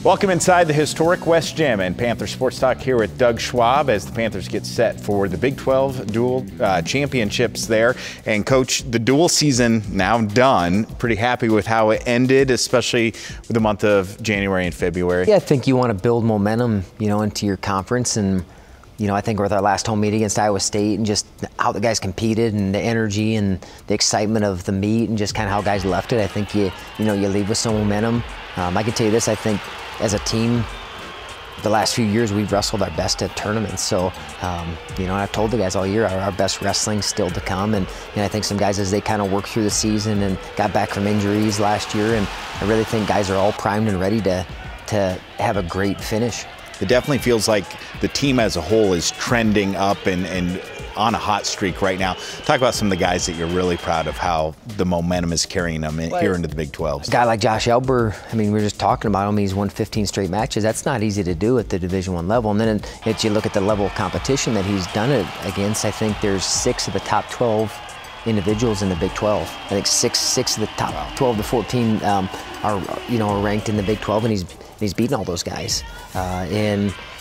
Welcome inside the historic West Gym and Panther Sports Talk here with Doug Schwab as the Panthers get set for the Big 12 dual championships there. And Coach, the dual season now done. Pretty happy with how it ended, especially with the month of January and February. Yeah, I think you want to build momentum, into your conference. And, I think with our last home meet against Iowa State and just how the guys competed and the energy and the excitement of the meet and just kind of how guys left it, I think you leave with some momentum. I can tell you this, I think as a team, the last few years we've wrestled our best at tournaments. So, I've told the guys all year our best wrestling's still to come. And I think some guys, as they kind of worked through the season and got back from injuries last year, and I really think guys are all primed and ready to have a great finish. It definitely feels like the team as a whole is trending up and on a hot streak right now. Talk about some of the guys that you're really proud of, how the momentum is carrying them here into the Big 12. A guy like Josh Elber, we were just talking about him, he's won 15 straight matches. That's not easy to do at the Division I level. And then if you look at the level of competition that he's done it against, I think there's 6 of the top 12 individuals in the Big 12. I think six of the top 12 to 14 are ranked in the Big 12, and he's beaten all those guys.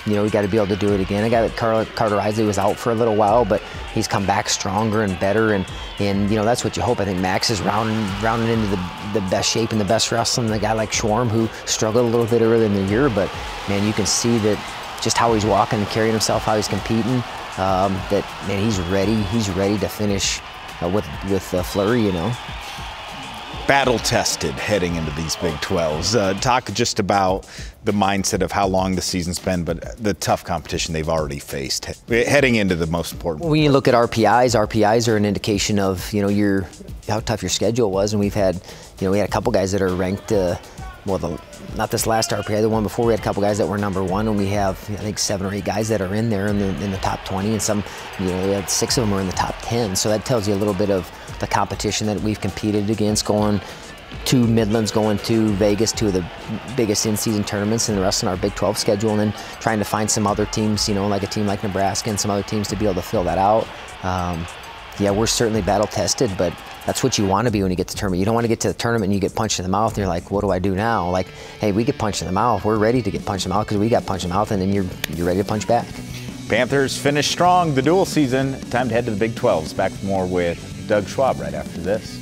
We got to be able to do it again. A guy like Carter Isley was out for a little while, but he's come back stronger and better, and that's what you hope. I think Max is rounding into the best shape and the best wrestling. A guy like Schwarm, who struggled a little bit earlier in the year, but man, you can see that just how he's walking and carrying himself, how he's competing. He's ready to finish with flurry, Battle tested heading into these Big 12s. Talk just about the mindset of how long the season's been, but the tough competition they've already faced heading into the most important. When you look at RPIs are an indication of how tough your schedule was, and we had a couple guys that are ranked. Not this last RPI, the one before, we had a couple guys that were #1, and we have I think 7 or 8 guys that are in there in the top 20, and some we had 6 of them are in the top 10. So that tells you a little bit of the competition that we've competed against, going to Midlands, going to Vegas, 2 of the biggest in-season tournaments, and the rest in our Big 12 schedule, and then trying to find some other teams, like a team like Nebraska and some other teams to be able to fill that out. We're certainly battle tested, but that's what you want to be when you get to the tournament. You don't want to get to the tournament and you get punched in the mouth and you're like, what do I do now? Like, hey, we get punched in the mouth. We're ready to get punched in the mouth because we got punched in the mouth, and then you're ready to punch back. Panthers finished strong the dual season. Time to head to the Big 12s. Back for more with Doug Schwab right after this.